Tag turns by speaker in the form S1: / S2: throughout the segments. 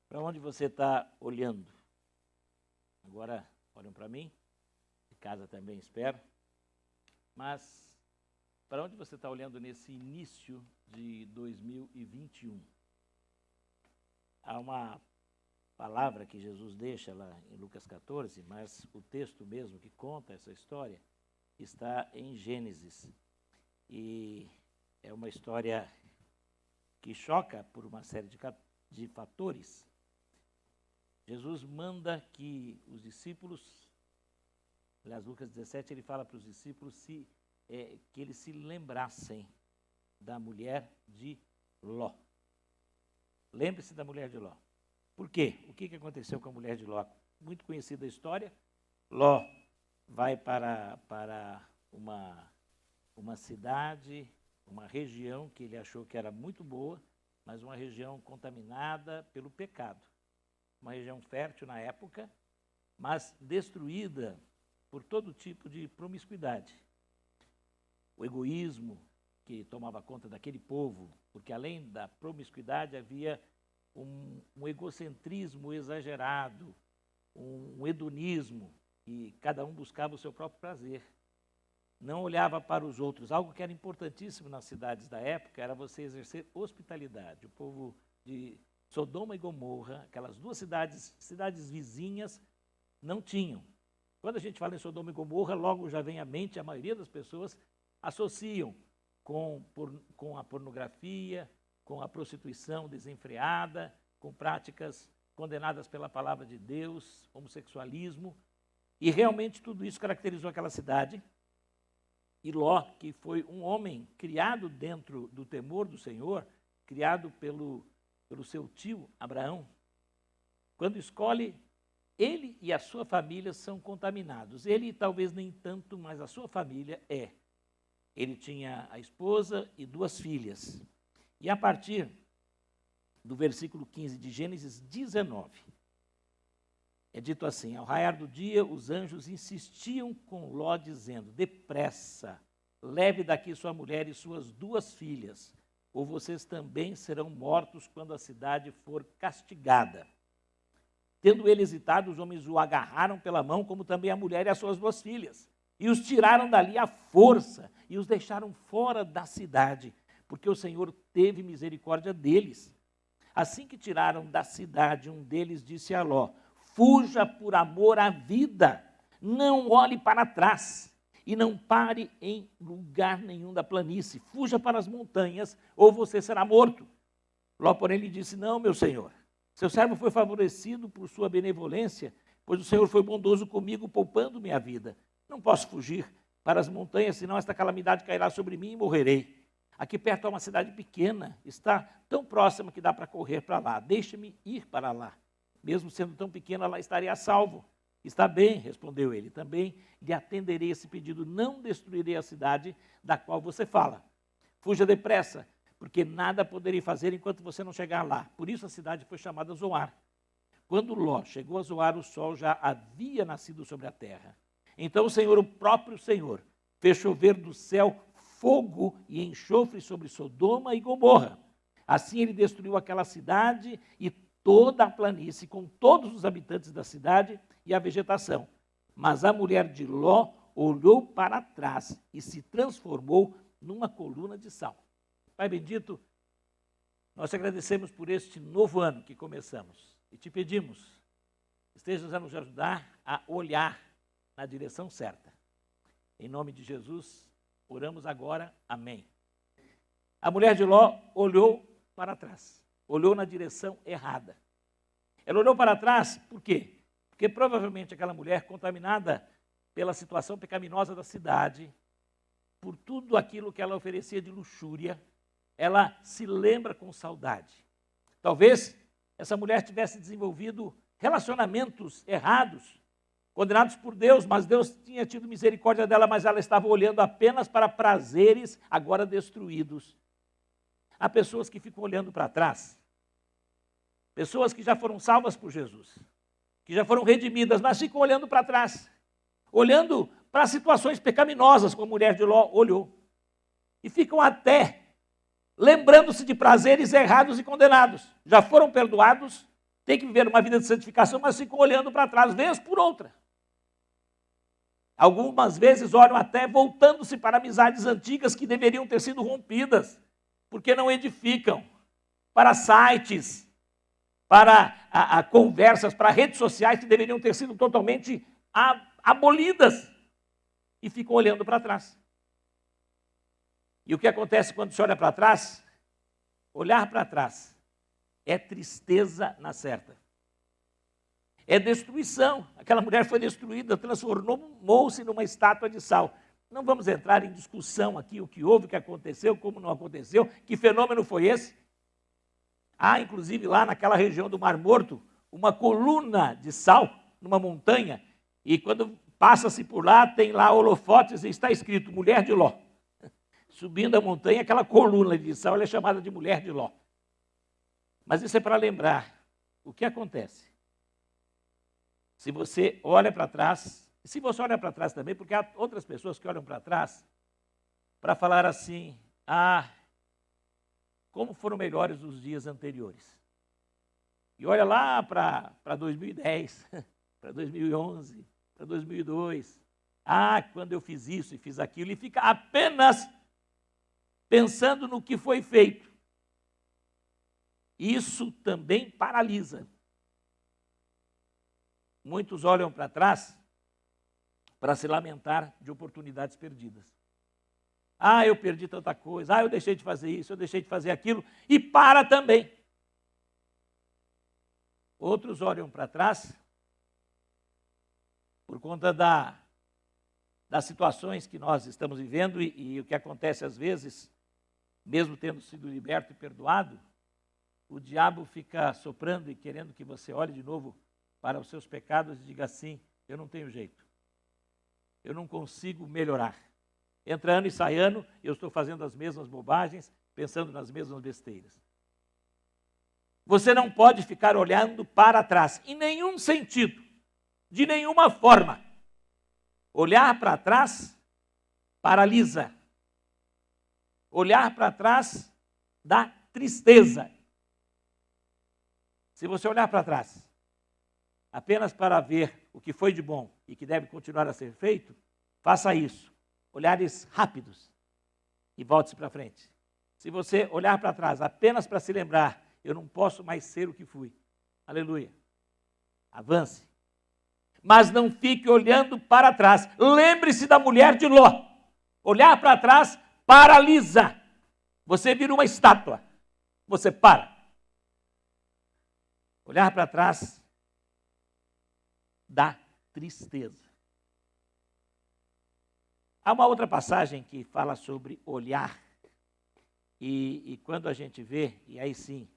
S1: Para onde você está olhando? Agora, olham para mim, de casa também espero. Mas, para onde você está olhando nesse início de 2021? Há uma palavra que Jesus deixa lá em Lucas 14, mas o texto mesmo que conta essa história está em Gênesis. E é uma história que choca por uma série de fatores. Jesus manda que os discípulos, aliás, Lucas 17, ele fala para os discípulos que eles se lembrassem da mulher de Ló. Lembre-se da mulher de Ló. Por quê? O que aconteceu com a mulher de Ló? Muito conhecida a história. Ló vai para uma cidade, uma região que ele achou que era muito boa, mas uma região contaminada pelo pecado. Uma região fértil na época, mas destruída por todo tipo de promiscuidade. O egoísmo que tomava conta daquele povo, porque além da promiscuidade havia um egocentrismo exagerado, um hedonismo, e cada um buscava o seu próprio prazer. Não olhava para os outros. Algo que era importantíssimo nas cidades da época era você exercer hospitalidade. O povo de Sodoma e Gomorra, aquelas duas cidades vizinhas, não tinham. Quando a gente fala em Sodoma e Gomorra, logo já vem à mente, a maioria das pessoas associam com a pornografia, com a prostituição desenfreada, com práticas condenadas pela palavra de Deus, homossexualismo. E realmente tudo isso caracterizou aquela cidade. E Ló, que foi um homem criado dentro do temor do Senhor, criado pelo seu tio Abraão, quando escolhe, ele e a sua família são contaminados. Ele talvez nem tanto, mas a sua família é. Ele tinha a esposa e duas filhas. E a partir do versículo 15 de Gênesis 19, é dito assim: ao raiar do dia, os anjos insistiam com Ló, dizendo: depressa, leve daqui sua mulher e suas duas filhas, ou vocês também serão mortos quando a cidade for castigada. Tendo ele hesitado, os homens o agarraram pela mão, como também a mulher e as suas duas filhas, e os tiraram dali à força, e os deixaram fora da cidade, porque o Senhor teve misericórdia deles. Assim que tiraram da cidade, um deles disse a Ló: fuja por amor à vida, não olhe para trás, e não pare em lugar nenhum da planície. Fuja para as montanhas, ou você será morto. Ló, porém, lhe disse: não, meu senhor, seu servo foi favorecido por sua benevolência, pois o Senhor foi bondoso comigo, poupando-me a vida. Não posso fugir para as montanhas, senão esta calamidade cairá sobre mim e morrerei. Aqui perto há uma cidade pequena, está tão próxima que dá para correr para lá. Deixe-me ir para lá. Mesmo sendo tão pequena, lá estarei a salvo. Está bem, respondeu ele, também lhe atenderei esse pedido, não destruirei a cidade da qual você fala. Fuja depressa, porque nada poderei fazer enquanto você não chegar lá. Por isso a cidade foi chamada Zoar. Quando Ló chegou a Zoar, o sol já havia nascido sobre a terra. Então o Senhor, o próprio Senhor, fez chover do céu fogo e enxofre sobre Sodoma e Gomorra. Assim ele destruiu aquela cidade e toda a planície, com todos os habitantes da cidade e a vegetação. Mas a mulher de Ló olhou para trás e se transformou numa coluna de sal. Pai bendito, nós te agradecemos por este novo ano que começamos e te pedimos, estejas a nos ajudar a olhar na direção certa. Em nome de Jesus, oramos agora. Amém. A mulher de Ló olhou para trás, olhou na direção errada. Ela olhou para trás, por quê? Porque provavelmente aquela mulher, contaminada pela situação pecaminosa da cidade, por tudo aquilo que ela oferecia de luxúria, ela se lembra com saudade. Talvez essa mulher tivesse desenvolvido relacionamentos errados, condenados por Deus, mas Deus tinha tido misericórdia dela, mas ela estava olhando apenas para prazeres agora destruídos. Há pessoas que ficam olhando para trás, pessoas que já foram salvas por Jesus, que já foram redimidas, mas ficam olhando para trás, olhando para situações pecaminosas, como a mulher de Ló olhou, e ficam até lembrando-se de prazeres errados e condenados. Já foram perdoados, tem que viver uma vida de santificação, mas ficam olhando para trás, vez por outra. Algumas vezes olham até voltando-se para amizades antigas que deveriam ter sido rompidas, porque não edificam, para sites, para conversas, para redes sociais que deveriam ter sido totalmente abolidas, e ficam olhando para trás. E o que acontece quando se olha para trás? Olhar para trás é tristeza na certa. É destruição. Aquela mulher foi destruída, transformou-se numa estátua de sal. Não vamos entrar em discussão aqui o que houve, o que aconteceu, como não aconteceu, que fenômeno foi esse. Há, inclusive, lá naquela região do Mar Morto, uma coluna de sal, numa montanha, e quando passa-se por lá, tem lá holofotes e está escrito Mulher de Ló. Subindo a montanha, aquela coluna de sal, ela é chamada de Mulher de Ló. Mas isso é para lembrar o que acontece. Se você olha para trás, se você olha para trás também, porque há outras pessoas que olham para trás para falar assim, como foram melhores os dias anteriores. E olha lá para 2010, para 2011, para 2002. Quando eu fiz isso e fiz aquilo, e fica apenas pensando no que foi feito. Isso também paralisa. Muitos olham para trás para se lamentar de oportunidades perdidas. Eu perdi tanta coisa, eu deixei de fazer isso, eu deixei de fazer aquilo, e para também. Outros olham para trás por conta das situações que nós estamos vivendo e o que acontece às vezes, mesmo tendo sido liberto e perdoado, o diabo fica soprando e querendo que você olhe de novo para os seus pecados e diga assim, eu não tenho jeito, eu não consigo melhorar. Entra ano e sai ano, eu estou fazendo as mesmas bobagens, pensando nas mesmas besteiras. Você não pode ficar olhando para trás, em nenhum sentido, de nenhuma forma. Olhar para trás paralisa. Olhar para trás dá tristeza. Se você olhar para trás, apenas para ver o que foi de bom e que deve continuar a ser feito, faça isso. Olhares rápidos e volte-se para frente. Se você olhar para trás apenas para se lembrar, eu não posso mais ser o que fui. Aleluia. Avance. Mas não fique olhando para trás. Lembre-se da mulher de Ló. Olhar para trás paralisa. Você vira uma estátua. Você para. Olhar para trás dá tristeza. Há uma outra passagem que fala sobre olhar, e quando a gente vê, e aí sim,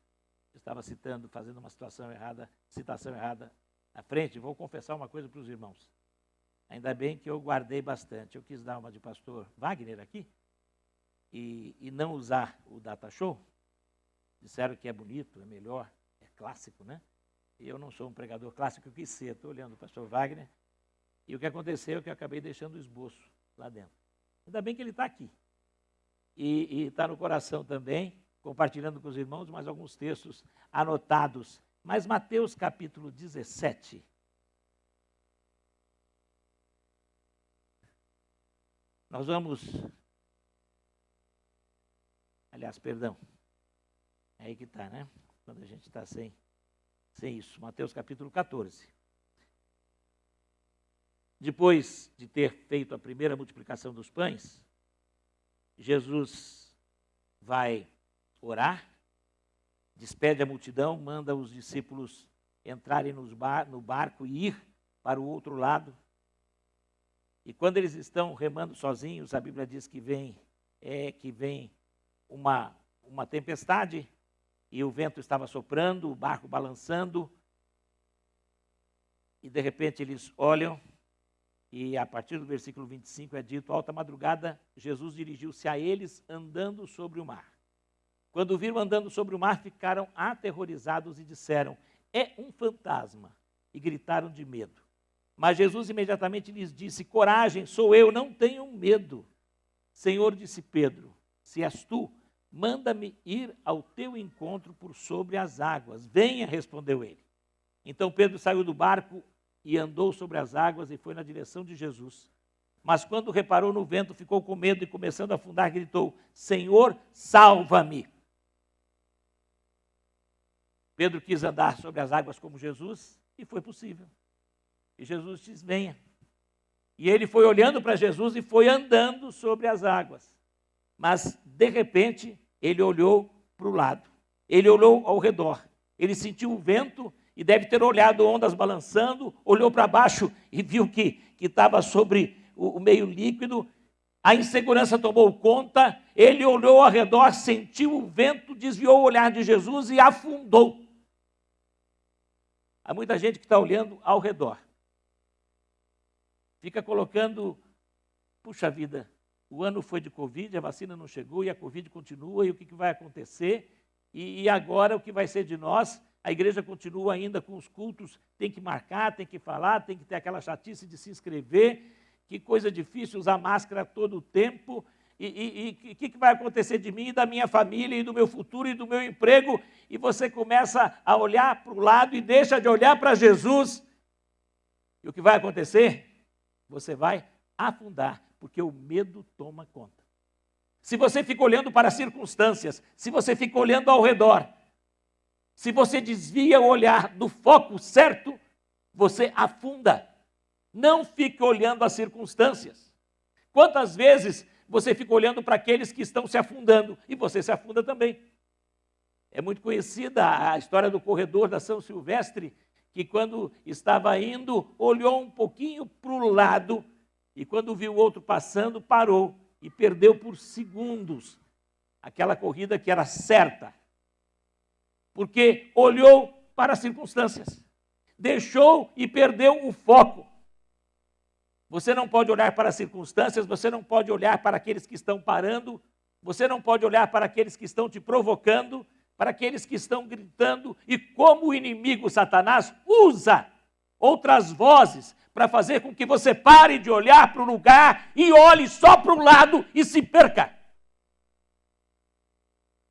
S1: eu estava fazendo uma citação errada à frente, vou confessar uma coisa para os irmãos. Ainda bem que eu guardei bastante. Eu quis dar uma de pastor Wagner aqui, e não usar o Data Show. Disseram que é bonito, é melhor, é clássico, né? E eu não sou um pregador clássico, eu quis ser, estou olhando o pastor Wagner, e o que aconteceu é que eu acabei deixando o esboço lá dentro. Ainda bem que ele está aqui. E está no coração também, compartilhando com os irmãos mais alguns textos anotados. Mas Mateus capítulo 17. Nós vamos... Aliás, perdão. É aí que está, né? Quando a gente está sem isso. Mateus capítulo 14. Depois de ter feito a primeira multiplicação dos pães, Jesus vai orar, despede a multidão, manda os discípulos entrarem no barco e ir para o outro lado. E quando eles estão remando sozinhos, a Bíblia diz que vem uma tempestade, e o vento estava soprando, o barco balançando, e de repente eles olham, e a partir do versículo 25 é dito, alta madrugada, Jesus dirigiu-se a eles andando sobre o mar. Quando o viram andando sobre o mar, ficaram aterrorizados e disseram, é um fantasma, e gritaram de medo. Mas Jesus imediatamente lhes disse, coragem, sou eu, não tenham medo. Senhor, disse Pedro, se és tu, manda-me ir ao teu encontro por sobre as águas. Venha, respondeu ele. Então Pedro saiu do barco e andou sobre as águas e foi na direção de Jesus. Mas quando reparou no vento, ficou com medo e, começando a afundar, gritou: Senhor, salva-me! Pedro quis andar sobre as águas como Jesus e foi possível. E Jesus disse: venha. E ele foi olhando para Jesus e foi andando sobre as águas. Mas, de repente, ele olhou para o lado. Ele olhou ao redor. Ele sentiu o vento e deve ter olhado ondas balançando, olhou para baixo e viu que estava sobre o meio líquido. A insegurança tomou conta, ele olhou ao redor, sentiu o vento, desviou o olhar de Jesus e afundou. Há muita gente que está olhando ao redor. Fica colocando, puxa vida, o ano foi de Covid, a vacina não chegou e a Covid continua, e o que vai acontecer? E agora o que vai ser de nós? A igreja continua ainda com os cultos, tem que marcar, tem que falar, tem que ter aquela chatice de se inscrever, que coisa difícil usar máscara todo o tempo, e o que vai acontecer de mim e da minha família e do meu futuro e do meu emprego? E você começa a olhar para o lado e deixa de olhar para Jesus. E o que vai acontecer? Você vai afundar, porque o medo toma conta. Se você fica olhando para as circunstâncias, se você fica olhando ao redor, se você desvia o olhar do foco certo, você afunda. Não fique olhando as circunstâncias. Quantas vezes você fica olhando para aqueles que estão se afundando e você se afunda também? É muito conhecida a história do corredor da São Silvestre, que quando estava indo, olhou um pouquinho para o lado e quando viu o outro passando, parou e perdeu por segundos aquela corrida que era certa. Porque olhou para as circunstâncias, deixou e perdeu o foco. Você não pode olhar para as circunstâncias, você não pode olhar para aqueles que estão parando, você não pode olhar para aqueles que estão te provocando, para aqueles que estão gritando, e como o inimigo Satanás usa outras vozes para fazer com que você pare de olhar para o lugar e olhe só para o lado e se perca.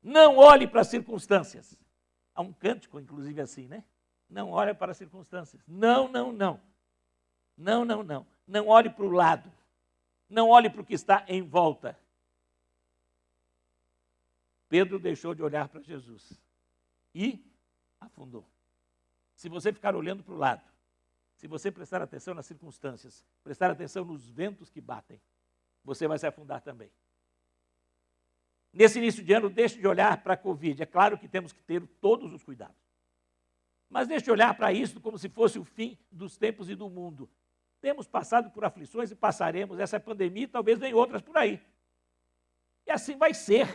S1: Não olhe para as circunstâncias. Há um cântico, inclusive, assim, né? Não olhe para as circunstâncias. Não, não, não. Não, não, não. Não olhe para o lado. Não olhe para o que está em volta. Pedro deixou de olhar para Jesus e afundou. Se você ficar olhando para o lado, se você prestar atenção nas circunstâncias, prestar atenção nos ventos que batem, você vai se afundar também. Nesse início de ano, deixe de olhar para a Covid. É claro que temos que ter todos os cuidados. Mas deixe de olhar para isso como se fosse o fim dos tempos e do mundo. Temos passado por aflições e passaremos. Essa pandemia, talvez venham outras por aí. E assim vai ser.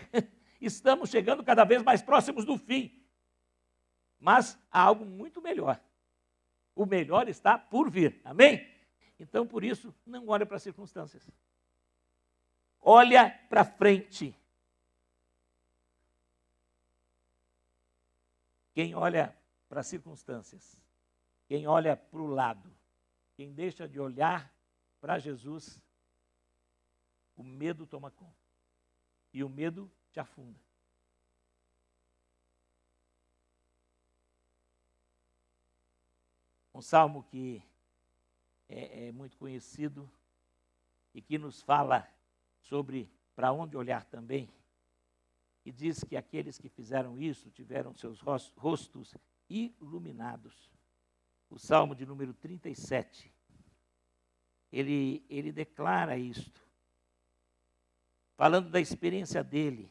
S1: Estamos chegando cada vez mais próximos do fim. Mas há algo muito melhor. O melhor está por vir. Amém? Então, por isso, não olhe para as circunstâncias. Olha para frente. Quem olha para as circunstâncias, quem olha para o lado, quem deixa de olhar para Jesus, o medo toma conta. E o medo te afunda. Um salmo que é muito conhecido e que nos fala sobre para onde olhar também. E diz que aqueles que fizeram isso tiveram seus rostos iluminados. O Salmo de número 37, ele declara isto, falando da experiência dele,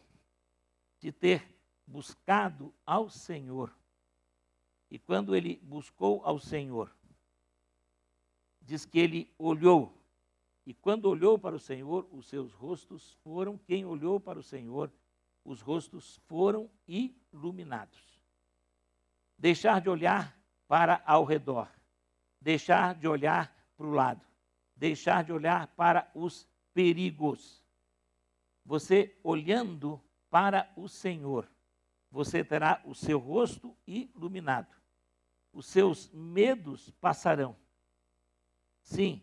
S1: de ter buscado ao Senhor. E quando ele buscou ao Senhor, diz que ele olhou, e quando olhou para o Senhor, os seus rostos foram, quem olhou para o Senhor, os rostos foram iluminados. Deixar de olhar para ao redor, deixar de olhar para o lado, deixar de olhar para os perigos. Você olhando para o Senhor, você terá o seu rosto iluminado. Os seus medos passarão. Sim,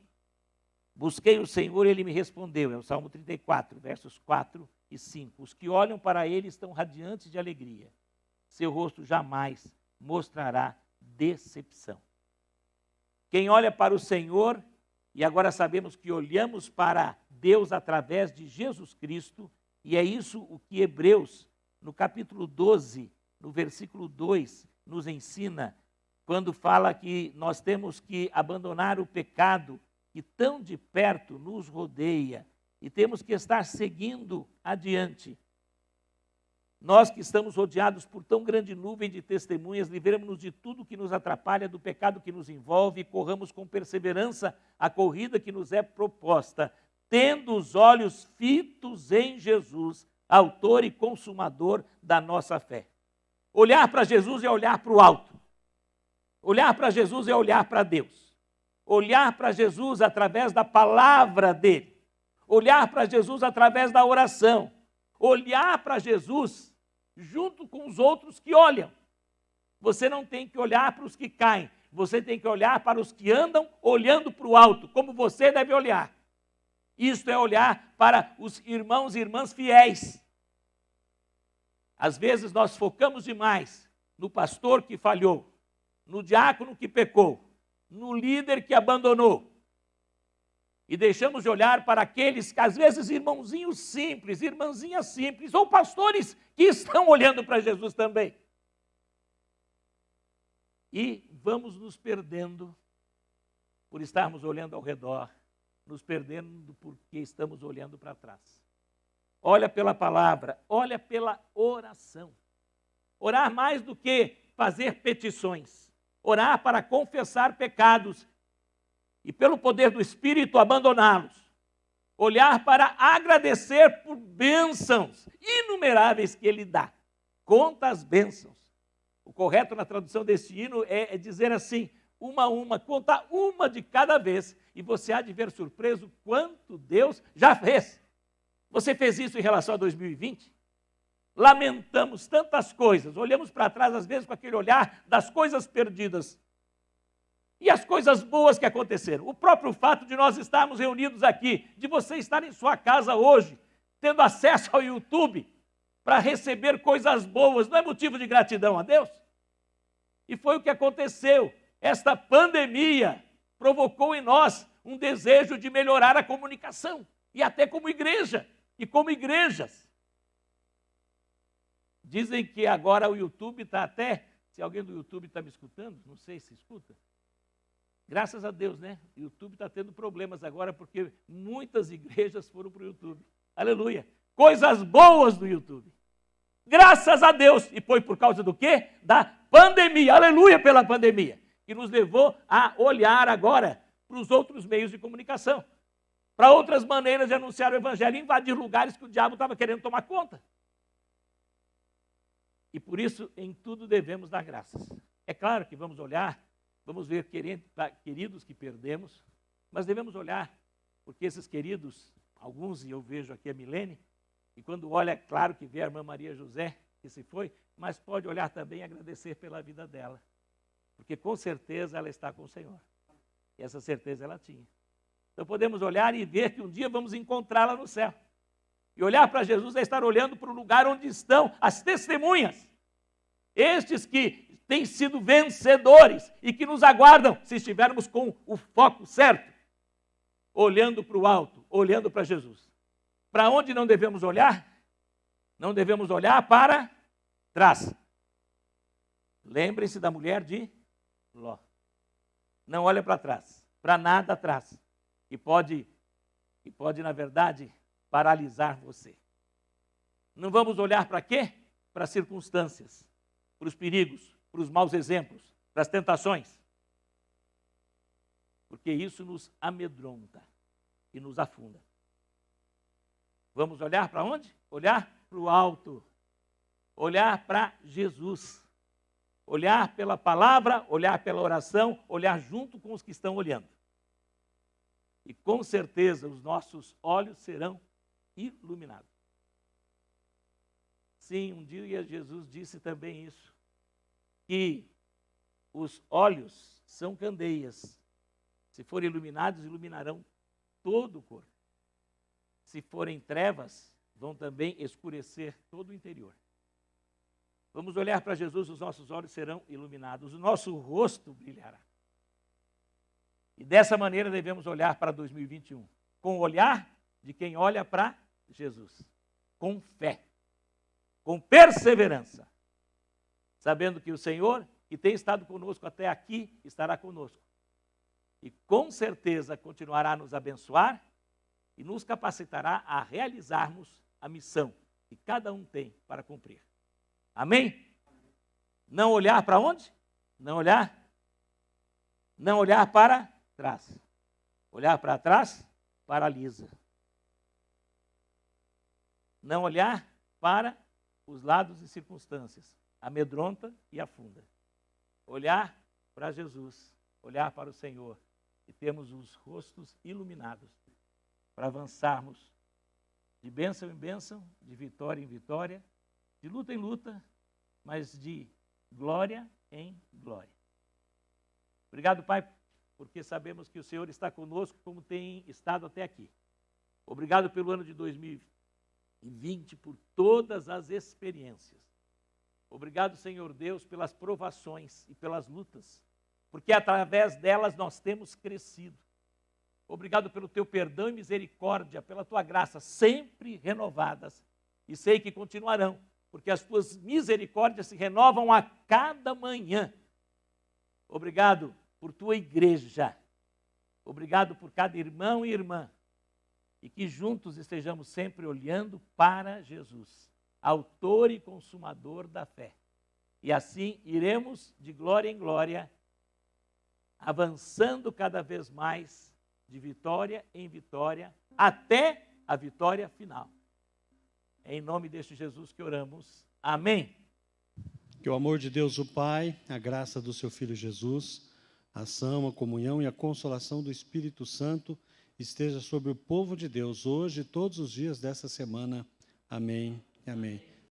S1: busquei o Senhor e Ele me respondeu. É o Salmo 34, versos 4 e 5. Os que olham para Ele estão radiantes de alegria. Seu rosto jamais mostrará decepção. Quem olha para o Senhor, e agora sabemos que olhamos para Deus através de Jesus Cristo, e é isso o que Hebreus, no capítulo 12, no versículo 2, nos ensina, quando fala que nós temos que abandonar o pecado que tão de perto nos rodeia e temos que estar seguindo adiante. Nós que estamos rodeados por tão grande nuvem de testemunhas, livremos-nos de tudo que nos atrapalha, do pecado que nos envolve e corramos com perseverança a corrida que nos é proposta, tendo os olhos fitos em Jesus, autor e consumador da nossa fé. Olhar para Jesus é olhar para o alto. Olhar para Jesus é olhar para Deus. Olhar para Jesus através da palavra dele. Olhar para Jesus através da oração. Olhar para Jesus junto com os outros que olham. Você não tem que olhar para os que caem. Você tem que olhar para os que andam olhando para o alto, como você deve olhar. Isto é olhar para os irmãos e irmãs fiéis. Às vezes nós focamos demais no pastor que falhou, no diácono que pecou, no líder que abandonou. E deixamos de olhar para aqueles que, às vezes, irmãozinhos simples, irmãzinhas simples, ou pastores que estão olhando para Jesus também. E vamos nos perdendo por estarmos olhando ao redor, nos perdendo porque estamos olhando para trás. Olha pela palavra, olha pela oração. Orar mais do que fazer petições. Orar para confessar pecados e, pelo poder do Espírito, abandoná-los. Olhar para agradecer por bênçãos inumeráveis que Ele dá. Conta as bênçãos. O correto na tradução desse hino é dizer assim, uma a uma, contar uma de cada vez, e você há de ver surpreso quanto Deus já fez. Você fez isso em relação a 2020? Lamentamos tantas coisas, olhamos para trás às vezes com aquele olhar das coisas perdidas e as coisas boas que aconteceram. O próprio fato de nós estarmos reunidos aqui, de você estar em sua casa hoje, tendo acesso ao YouTube para receber coisas boas, não é motivo de gratidão a Deus? E foi o que aconteceu. Esta pandemia provocou em nós um desejo de melhorar a comunicação, e até como igreja, e como igrejas. Dizem que agora o YouTube está até, se alguém do YouTube está me escutando, não sei se escuta, graças a Deus, né? O YouTube está tendo problemas agora porque muitas igrejas foram para o YouTube. Aleluia! Coisas boas do YouTube. Graças a Deus! E foi por causa do quê? Da pandemia. Aleluia pela pandemia. Que nos levou a olhar agora para os outros meios de comunicação. Para outras maneiras de anunciar o evangelho, invadir lugares que o diabo estava querendo tomar conta. E por isso, em tudo devemos dar graças. É claro que vamos olhar, vamos ver queridos que perdemos, mas devemos olhar, porque esses queridos, alguns, e eu vejo aqui a Milene, e quando olha, é claro que vê a irmã Maria José, que se foi, mas pode olhar também e agradecer pela vida dela, porque com certeza ela está com o Senhor. E essa certeza ela tinha. Então podemos olhar e ver que um dia vamos encontrá-la no céu. E olhar para Jesus é estar olhando para o lugar onde estão as testemunhas. Estes que têm sido vencedores e que nos aguardam se estivermos com o foco certo. Olhando para o alto, olhando para Jesus. Para onde não devemos olhar? Não devemos olhar para trás. Lembrem-se da mulher de Ló. Não olha para trás, para nada atrás. E pode, na verdade, paralisar você. Não vamos olhar para quê? Para as circunstâncias, para os perigos, para os maus exemplos, para as tentações. Porque isso nos amedronta e nos afunda. Vamos olhar para onde? Olhar para o alto. Olhar para Jesus. Olhar pela palavra, olhar pela oração, olhar junto com os que estão olhando. E com certeza os nossos olhos serão iluminados. Sim, um dia Jesus disse também isso, que os olhos são candeias. Se forem iluminados, iluminarão todo o corpo. Se forem trevas, vão também escurecer todo o interior. Vamos olhar para Jesus, os nossos olhos serão iluminados, o nosso rosto brilhará. E dessa maneira devemos olhar para 2021, com o olhar de quem olha para Jesus, com fé, com perseverança, sabendo que o Senhor, que tem estado conosco até aqui, estará conosco. E com certeza continuará a nos abençoar e nos capacitará a realizarmos a missão que cada um tem para cumprir. Amém? Não olhar para onde? Não olhar para trás. Olhar para trás, paralisa. Não olhar para os lados e circunstâncias, amedronta e afunda. Olhar para Jesus, olhar para o Senhor e termos os rostos iluminados para avançarmos de bênção em bênção, de vitória em vitória, de luta em luta, mas de glória em glória. Obrigado, Pai, porque sabemos que o Senhor está conosco como tem estado até aqui. Obrigado pelo ano de 2020, por todas as experiências. Obrigado, Senhor Deus, pelas provações e pelas lutas, porque através delas nós temos crescido. Obrigado pelo teu perdão e misericórdia, pela tua graça, sempre renovadas, e sei que continuarão, porque as tuas misericórdias se renovam a cada manhã. Obrigado por tua igreja, obrigado por cada irmão e irmã, e que juntos estejamos sempre olhando para Jesus, autor e consumador da fé. E assim iremos de glória em glória, avançando cada vez mais, de vitória em vitória, até a vitória final. É em nome deste Jesus que oramos. Amém.
S2: Que o amor de Deus, o Pai, a graça do seu Filho Jesus, a ação, a comunhão e a consolação do Espírito Santo esteja sobre o povo de Deus, hoje e todos os dias dessa semana. Amém e amém.